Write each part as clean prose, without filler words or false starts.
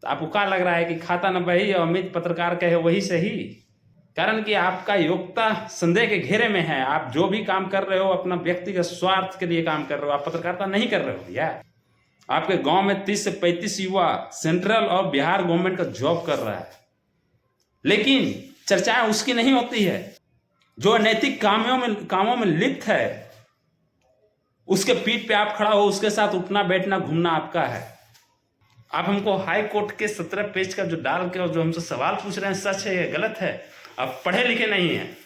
तो आपको क्या लग रहा है कि खाता न बही और अमित पत्रकार कहे वही सही? कारण कि आपका योग्यता संदेह के घेरे में है। आप जो भी काम कर रहे हो अपना व्यक्तिगत स्वार्थ के लिए काम कर रहे हो, आप पत्रकारिता नहीं कर रहे हो भैया। आपके गांव में 30 से 35 युवा सेंट्रल और बिहार गवर्नमेंट का जॉब कर रहा है, लेकिन चर्चाएं उसकी नहीं होती है। जो अनैतिक कामों में लिप्त है उसके पीठ पे आप खड़ा हो, उसके साथ उठना बैठना घूमना आपका है। आप हमको हाई कोर्ट के 17 पेज का जो डाल के और जो हमसे सवाल पूछ रहे हैं, सच है या गलत है? आप पढ़े लिखे नहीं हैं।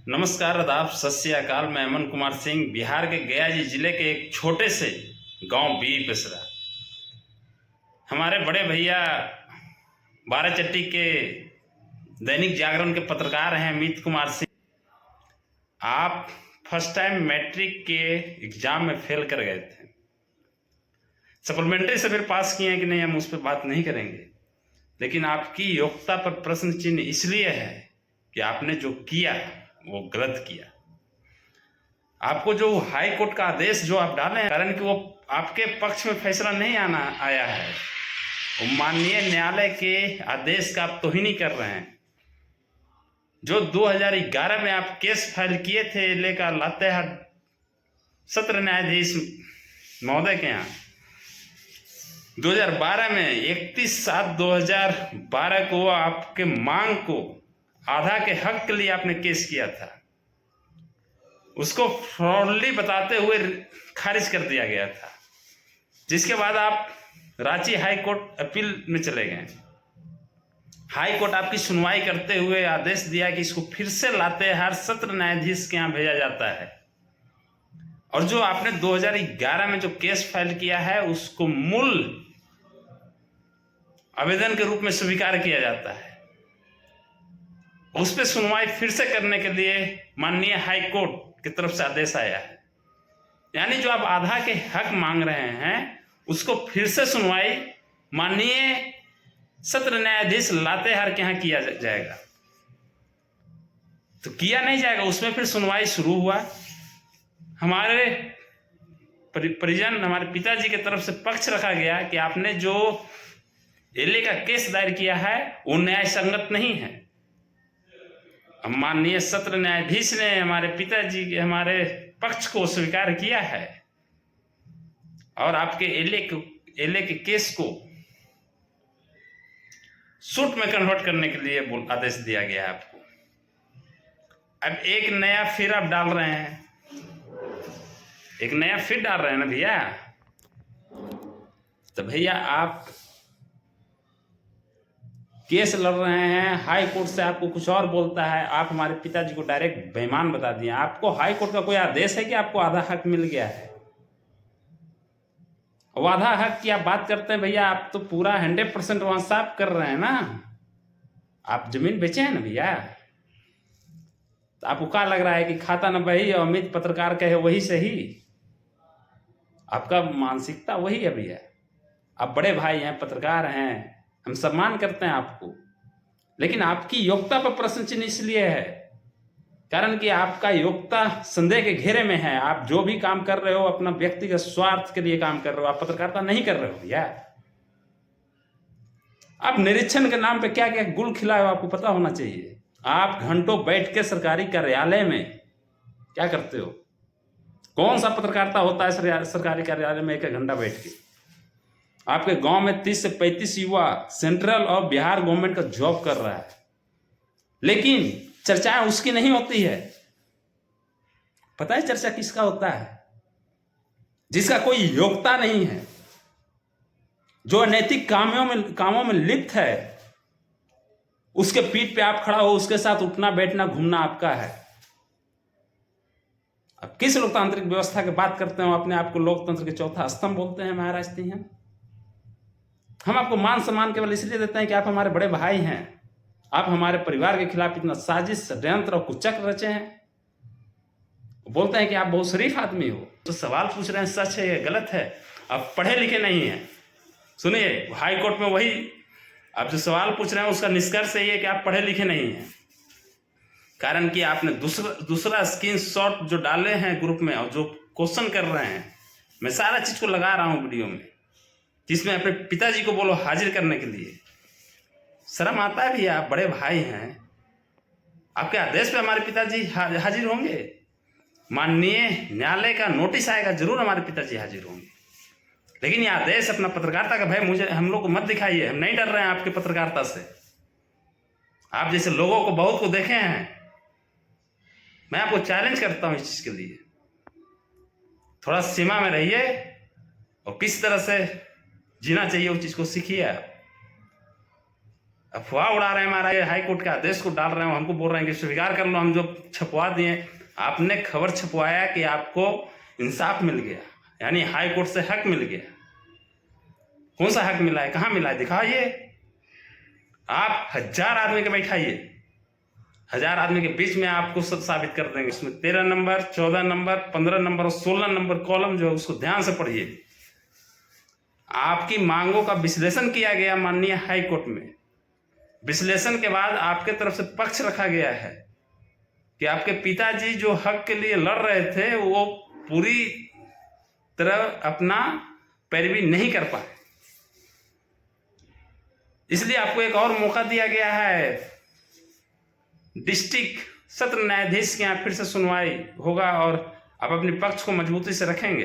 नमस्कार, आदाब, सत श्री अकाल। मैं अमन कुमार सिंह, बिहार के गया जिले के एक छोटे से गांव बी पेसरा। हमारे बड़े भैया बाराचट्टी के दैनिक जागरण के पत्रकार हैं अमित कुमार सिंह। आप फर्स्ट टाइम मैट्रिक के एग्जाम में फेल कर गए थे। सप्लीमेंट्री से फिर पास किए हैं कि नहीं, हम उस पर बात नहीं करेंगे, लेकिन आपकी योग्यता पर प्रश्न चिन्ह इसलिए है कि आपने जो किया वो गलत किया। आपको जो हाई कोर्ट का आदेश जो आप डाले हैं, कारण कि वो आपके पक्ष में फैसला नहीं आया है, वो माननीय न्यायालय के आदेश का आप तौहीनी कर रहे हैं। जो 2011 में आप केस फाइल किए थे एलए का लातेहार सत्र न्यायाधीश महोदय के यहाँ, 2012 में 31/7/2012 को आपके मांग को आधा के हक के लिए आपने केस किया था, उसको फ्रॉडली बताते हुए खारिज कर दिया गया था। जिसके बाद आप रांची हाई कोर्ट अपील में चले गए। हाई कोर्ट आपकी सुनवाई करते हुए आदेश दिया कि इसको फिर से लातेहार सत्र न्यायाधीश के यहाँ भेजा जाता है, और जो आपने 2011 में जो केस फाइल किया है उसको मूल आवेदन के रूप में स्वीकार किया जाता है। उस पर सुनवाई फिर से करने के लिए माननीय हाई कोर्ट की तरफ से आदेश आया है। यानी जो आप आधा के हक मांग रहे हैं उसको फिर से सुनवाई माननीय सत्र न्यायाधीश लातेहार के यहाँ किया जाएगा। तो किया नहीं जाएगा, उसमें फिर सुनवाई शुरू हुआ। हमारे परिजन, हमारे पिताजी की तरफ से पक्ष रखा गया कि आपने जो एलए का केस दायर किया है वो न्याय संगत नहीं है। माननीय सत्र न्यायाधीश ने हमारे पिताजी के हमारे पक्ष को स्वीकार किया है, और आपके एलए के केस को सूट में कन्वर्ट करने के लिए आदेश दिया गया है आपको। अब एक नया फिर आप डाल रहे हैं, एक नया फिर डाल रहे हैं ना भैया। तो भैया आप केस लड़ रहे हैं, हाई कोर्ट से आपको कुछ और बोलता है, आप हमारे पिताजी को डायरेक्ट बेईमान बता दिए। आपको हाई कोर्ट का कोई आदेश है कि आपको आधा हक मिल गया है? वो आधा हक की आप बात करते हैं भैया, आप तो पूरा 100% वहां साफ कर रहे हैं ना। आप जमीन बेचे हैं ना भैया। तो आपको क्या लग रहा है कि खाता न बही और अमित पत्रकार कहे वही सही? आपका मानसिकता वही है भैया। आप बड़े भाई हैं, पत्रकार हैं, हम सम्मान करते हैं आपको, लेकिन आपकी योग्यता पर प्रश्न चिन्ह इसलिए है कारण कि आपका योग्यता संदेह के घेरे में है। आप जो भी काम कर रहे हो अपना व्यक्तिगत स्वार्थ के लिए काम कर रहे हो, आप पत्रकारिता नहीं कर रहे हो भैया। आप निरीक्षण के नाम पे क्या क्या गुल खिलाए हो आपको पता होना चाहिए। आप घंटों बैठ के सरकारी कार्यालय में क्या करते हो? कौन सा पत्रकारिता होता है सरकारी कार्यालय में 1 घंटा बैठ के? आपके गांव में 30 से 35 युवा सेंट्रल और बिहार गवर्नमेंट का जॉब कर रहा है, लेकिन चर्चाएं उसकी नहीं होती है। पता है चर्चा किसका होता है? जिसका कोई योग्यता नहीं है, जो अनैतिक कामों में लिप्त है, उसके पीठ पे आप खड़ा हो, उसके साथ उठना बैठना घूमना आपका है। अब किस लोकतांत्रिक व्यवस्था की बात करते हो? अपने आप को लोकतंत्र के चौथा स्तंभ बोलते हैं महाराज हैं। हम आपको मान सम्मान केवल इसलिए देते हैं कि आप हमारे बड़े भाई हैं। आप हमारे परिवार के खिलाफ इतना साजिश, षड्यंत्र और कुचक्र रचे हैं। बोलते हैं कि आप बहुत शरीफ आदमी हो। तो सवाल पूछ रहे हैं, सच है या गलत है? आप पढ़े लिखे नहीं हैं। सुनिए, हाई कोर्ट में वही आप जो सवाल पूछ रहे हैं उसका निष्कर्ष यही है कि आप पढ़े लिखे नहीं हैं। कारण कि आपने दूसरा स्क्रीनशॉट जो डाले हैं ग्रुप में और जो क्वेश्चन कर रहे हैं, मैं सारा चीज को लगा रहा हूं वीडियो में। जिसमें अपने पिताजी को बोलो हाजिर करने के लिए। शर्म आता है भैया, आप बड़े भाई हैं, आपके आदेश पे हमारे पिताजी हाजिर होंगे? माननीय न्यायालय का नोटिस आएगा, जरूर हमारे पिताजी हाजिर होंगे। लेकिन ये आदेश अपना पत्रकारिता का भय मुझे हम लोग को मत दिखाइए। हम नहीं डर रहे हैं आपके पत्रकारिता से। आप जैसे लोगों को बहुत को देखे हैं। मैं आपको चैलेंज करता हूं इस चीज के लिए, थोड़ा सीमा में रहिए और किस तरह से जीना चाहिए उस चीज को सीखिए। आप अफवाह उड़ा रहे हैं, हमारा हाई कोर्ट के आदेश को डाल रहे हैं, हमको बोल रहे हैं कि स्वीकार कर लो, हम जो छपवा दिए। आपने खबर छपवाया कि आपको इंसाफ मिल गया, यानी हाई कोर्ट से हक मिल गया। कौन सा हक मिला है, कहाँ मिला है, दिखाइए। आप 1000 आदमी के बैठाइए, 1000 आदमी के बीच में आपको सब साबित कर देंगे। इसमें 13 नंबर, 14 नंबर, 15 नंबर और 16 नंबर कॉलम जो है उसको ध्यान से पढ़िए। आपकी मांगों का विश्लेषण किया गया माननीय हाई कोर्ट में। विश्लेषण के बाद आपके तरफ से पक्ष रखा गया है कि आपके पिताजी जो हक के लिए लड़ रहे थे वो पूरी तरह अपना पैरवी नहीं कर पाए, इसलिए आपको एक और मौका दिया गया है। डिस्ट्रिक्ट सत्र न्यायाधीश के यहाँ फिर से सुनवाई होगा और आप अपने पक्ष को मजबूती से रखेंगे।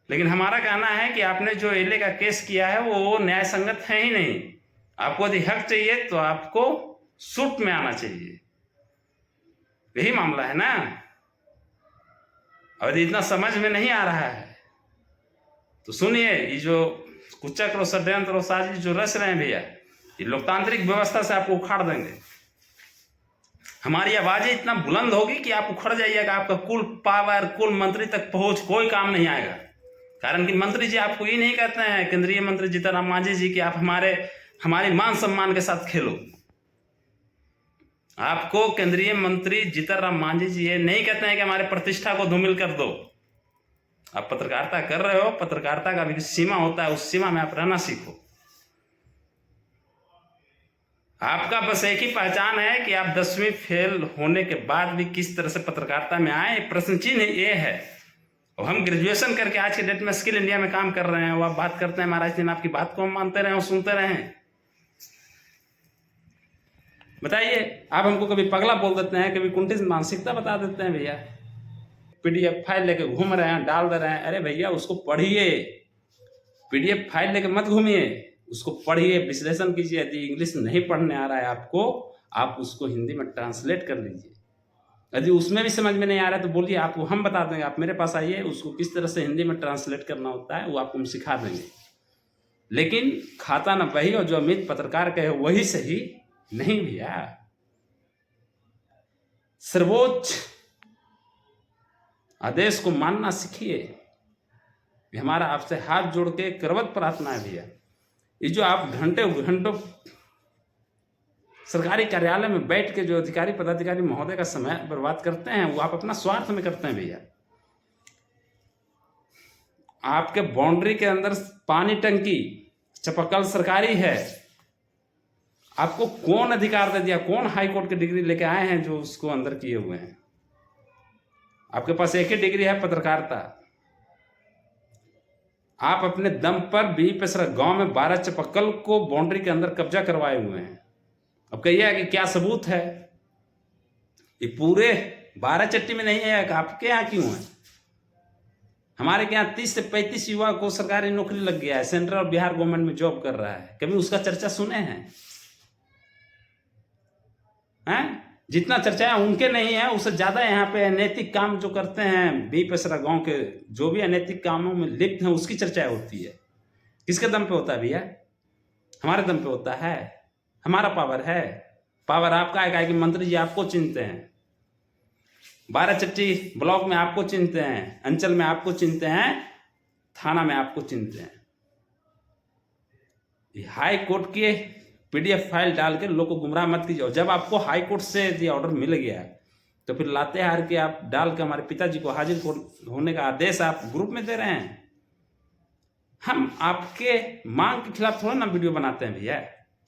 लेकिन हमारा कहना है कि आपने जो एले का केस किया है वो न्याय संगत है ही नहीं। आपको यदि हक चाहिए तो आपको सूट में आना चाहिए, यही मामला है ना। और इतना समझ में नहीं आ रहा है तो सुनिए, ये जो कुचक और षड्यंत्र और साजिश जो रच रहे हैं भैया, ये लोकतांत्रिक व्यवस्था से आपको उखाड़ देंगे। हमारी आवाजें इतना बुलंद होगी कि आप उखड़ जाइएगा, आपका कुल पावर, कुल मंत्री तक पहुंच कोई काम नहीं आएगा। कारण कि मंत्री जी आपको ये नहीं कहते हैं, केंद्रीय मंत्री जीतन राम मांझी जी, कि आप हमारे मान सम्मान के साथ खेलो। आपको केंद्रीय मंत्री जीतन राम मांझी जी ये नहीं कहते हैं कि हमारे प्रतिष्ठा को धूमिल कर दो। आप पत्रकारिता कर रहे हो, पत्रकारिता का भी सीमा होता है, उस सीमा में आप रहना सीखो। आपका बस एक ही पहचान है कि आप 10वीं फेल होने के बाद भी किस तरह से पत्रकारिता में आए, प्रश्न चिन्ह ये है। और हम ग्रेजुएशन करके आज के डेट में स्किल इंडिया में काम कर रहे हैं, वो आप बात करते हैं महाराज दिन, आपकी बात को हम मानते रहे और सुनते रहे। बताइए, आप हमको कभी पगला बोल देते हैं, कभी कुंठित मानसिकता बता देते हैं भैया। PDF फाइल लेके घूम रहे हैं, डाल दे रहे हैं। अरे भैया उसको पढ़िए, PDF फाइल लेके मत घूमिए, उसको पढ़िए, विश्लेषण कीजिए। यदि इंग्लिश नहीं पढ़ने आ रहा है आपको, आप उसको हिंदी में ट्रांसलेट कर लीजिए। यदि उसमें भी समझ में नहीं आ रहा है तो बोलिए, आपको हम बता देंगे। आप मेरे पास आइए, उसको किस तरह से हिंदी में ट्रांसलेट करना होता है वो आपको हम सिखा देंगे। लेकिन खाता ना वही और जो अमित पत्रकार कहे वही सही नहीं भैया। सर्वोच्च आदेश को मानना सीखिए। हमारा आपसे हाथ जोड़ के करवत प्रार्थना है भैया। ये जो आप घंटे घंटों सरकारी कार्यालय में बैठ के जो अधिकारी पदाधिकारी महोदय का समय बर्बाद करते हैं, वो आप अपना स्वार्थ में करते हैं भैया। आपके बाउंड्री के अंदर पानी टंकी चापाकल सरकारी है, आपको कौन अधिकार दे दिया? कौन हाई कोर्ट की डिग्री लेके आए हैं जो उसको अंदर किए हुए हैं? आपके पास एक ही डिग्री है, पत्रकारिता। आप अपने दम पर बीपसरा गांव में 12 चापाकल को बाउंड्री के अंदर कब्जा करवाए हुए हैं। अब कहिए कि क्या सबूत है? ये पूरे 12 चट्टी में नहीं है, आपके यहाँ क्यों है? हमारे यहाँ 30 से 35 युवा को सरकारी नौकरी लग गया है, सेंट्रल और बिहार गवर्नमेंट में जॉब कर रहा है। कभी उसका चर्चा सुने हैं? जितना चर्चा है उनके नहीं है, उससे ज्यादा यहाँ पे अनैतिक काम जो करते हैं बीपसरा गांव के, जो भी अनैतिक कामों में लिप्त हैं, उसकी चर्चा होती है। किसके दम पे होता है भैया? हमारे दम पे होता है। हमारा पावर है। पावर आपका है कि मंत्री जी आपको चिन्हते हैं, 12 चट्टी ब्लॉक में आपको चिन्हते हैं, अंचल में आपको चिन्हते हैं, थाना में आपको चिन्हते हैं। हाई कोर्ट के PDF फाइल डाल के लोग को गुमराह मत कीजिए। और जब आपको हाई कोर्ट से यदि ऑर्डर मिल गया तो फिर लातेहार के आप डाल के हमारे पिताजी को हाजिर होने का आदेश आप ग्रुप में दे रहे हैं। हम आपके मांग के खिलाफ थोड़ा ना वीडियो बनाते हैं भैया।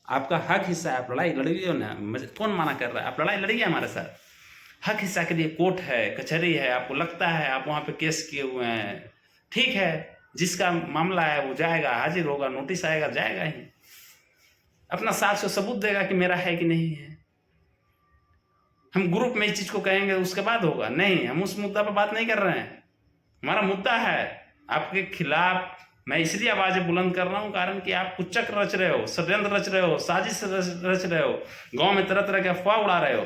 आपका हक हिस्सा है, आप लड़ाई लड़िए ना, कौन मना कर रहा है? आप लड़ाई लड़िए हमारे साथ। हक हिस्सा के लिए कोर्ट है, कचहरी है, आपको लगता है आप वहाँ पे केस किए हुए हैं, ठीक है, जिसका मामला है वो जाएगा, हाजिर होगा, नोटिस आएगा, जाएगा ही, अपना साक्ष्य सबूत देगा कि मेरा है कि नहीं है। हम ग्रुप में इस चीज को कहेंगे उसके बाद होगा? नहीं, हम उस मुद्दा पर बात नहीं कर रहे हैं। हमारा मुद्दा है आपके खिलाफ। मैं इसलिए आवाजें बुलंद कर रहा हूं कारण कि आप कुछ चक्र रच रहे हो, षड्यंत्र रच रहे हो, साजिश रच रहे हो, गांव में तरह तरह के अफवाह उड़ा रहे हो।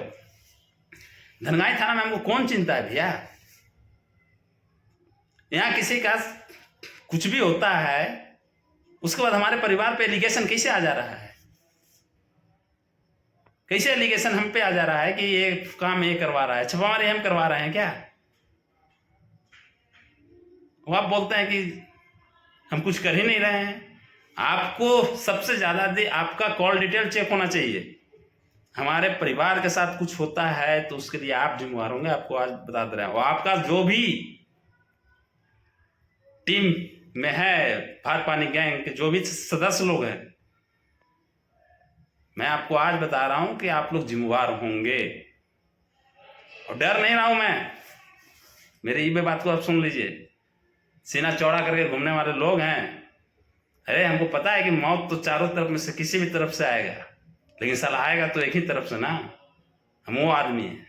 धनगाई थाना में हमको कौन चिंता है भैया? यहाँ किसी का कुछ भी होता है उसके बाद हमारे परिवार पे एलिगेशन कैसे आ जा रहा है? कैसे एलिगेशन हम पे आ जा रहा है कि ये काम ये करवा रहा है, छापामारी हम करवा रहे हैं क्या? वो आप बोलते हैं कि हम कुछ कर ही नहीं रहे हैं। आपको सबसे ज्यादा आपका कॉल डिटेल चेक होना चाहिए। हमारे परिवार के साथ कुछ होता है तो उसके लिए आप जिम्मेवार होंगे, आपको आज बता दे रहे हैं। और आपका जो भी टीम में है, भात पानी गैंग के जो भी सदस्य लोग हैं, मैं आपको आज बता रहा हूं कि आप लोग जिम्मेवार होंगे। और डर नहीं रहा हूं मैं, मेरी ये बात को आप सुन लीजिए। सीना चौड़ा करके घूमने वाले लोग हैं, अरे हमको पता है कि मौत तो चारों तरफ में से किसी भी तरफ से आएगा, लेकिन साला आएगा तो एक ही तरफ से ना। हम वो आदमी हैं।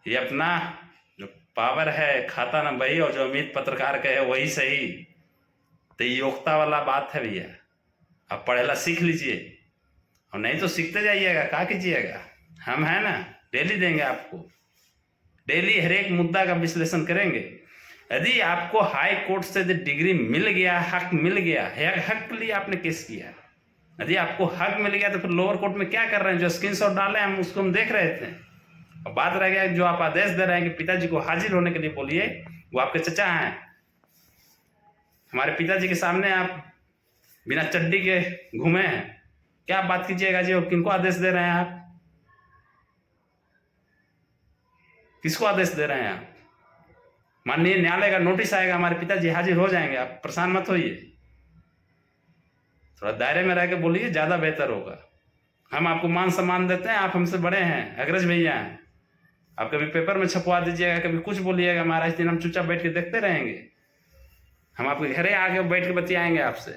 ये अपना जो पावर है खाता ना बही, और जो अमित पत्रकार का है वही सही। तो योग्यता वाला बात है भैया। अब पढ़ेला सीख लीजिए, और नहीं तो सीखते जाइएगा, क्या कीजिएगा। हम है ना, डेली देंगे आपको, डेली हर एक मुद्दा का विश्लेषण करेंगे। यदि आपको हाई कोर्ट से डिग्री मिल गया, हक मिल गया, हक के लिए आपने केस किया, यदि आपको हक मिल गया तो फिर लोअर कोर्ट में क्या कर रहे हैं? जो स्क्रीनशॉट डाले हम उसको हम देख रहे थे। और बात रह गया जो आप आदेश दे रहे हैं कि पिताजी को हाजिर होने के लिए बोलिए, वो आपके चचा हैं। हमारे पिताजी के सामने आप बिना चड्डी के घूमे हैं, क्या आप बात कीजिएगा जी? और किनको आदेश दे रहे हैं आप? किसको आदेश दे रहे हैं आप? माननीय न्यायालय का नोटिस आएगा, हमारे पिताजी हाजिर हो जाएंगे, आप परेशान मत होइए। थोड़ा दायरे में रह के बोलिए, ज्यादा बेहतर होगा। हम आपको मान सम्मान देते हैं, आप हमसे बड़े हैं, अग्रज भैया हैं। आप कभी पेपर में छपवा दीजिएगा, कभी कुछ बोलिएगा, हमारा इस दिन हम चुपचाप बैठ के देखते रहेंगे। हम आपके घरे आके बैठ के बतियाएंगे आपसे।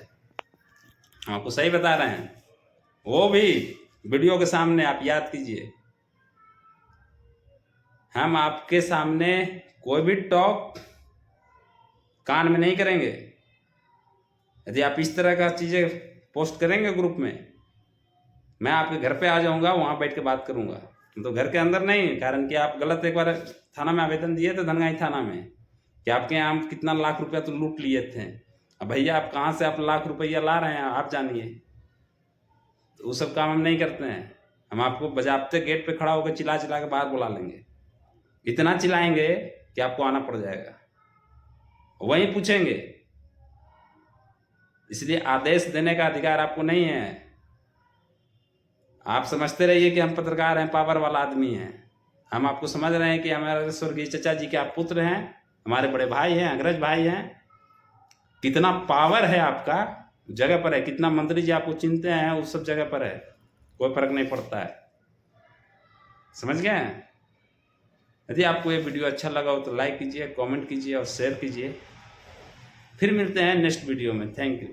हम आपको सही बता रहे हैं, वो भी वीडियो के सामने। आप याद कीजिए, हम आपके सामने कोई भी टॉक कान में नहीं करेंगे। यदि आप इस तरह का चीजें पोस्ट करेंगे ग्रुप में, मैं आपके घर पे आ जाऊंगा, वहां बैठ के बात करूंगा। तो घर के अंदर नहीं, कारण कि आप गलत एक बार थाना में आवेदन दिए थे, धनगाई थाना में, कि आपके यहाँ कितना लाख रुपया तो लूट लिए थे। अब भैया आप कहाँ से आप लाख रुपया ला रहे हैं आप जानिए। तो वो सब काम हम नहीं करते हैं। हम आपको बजाबते गेट पे खड़ा होकर चिल्ला चिल्ला के बाहर बुला लेंगे। इतना चिल्लाएंगे कि आपको आना पड़ जाएगा, वहीं पूछेंगे। इसलिए आदेश देने का अधिकार आपको नहीं है। आप समझते रहिए कि हम पत्रकार हैं, पावर वाला आदमी हैं। हम आपको समझ रहे हैं कि हमारे स्वर्गीय चचा जी के आप पुत्र हैं, हमारे बड़े भाई हैं, अग्रज भाई हैं। कितना पावर है आपका जगह पर है, कितना मंत्री जी आपको चिंते हैं उस सब जगह पर है, कोई फर्क नहीं पड़ता है। समझ गए? यदि आपको ये वीडियो अच्छा लगा हो तो लाइक कीजिए, कमेंट कीजिए और शेयर कीजिए। फिर मिलते हैं नेक्स्ट वीडियो में। Thank you.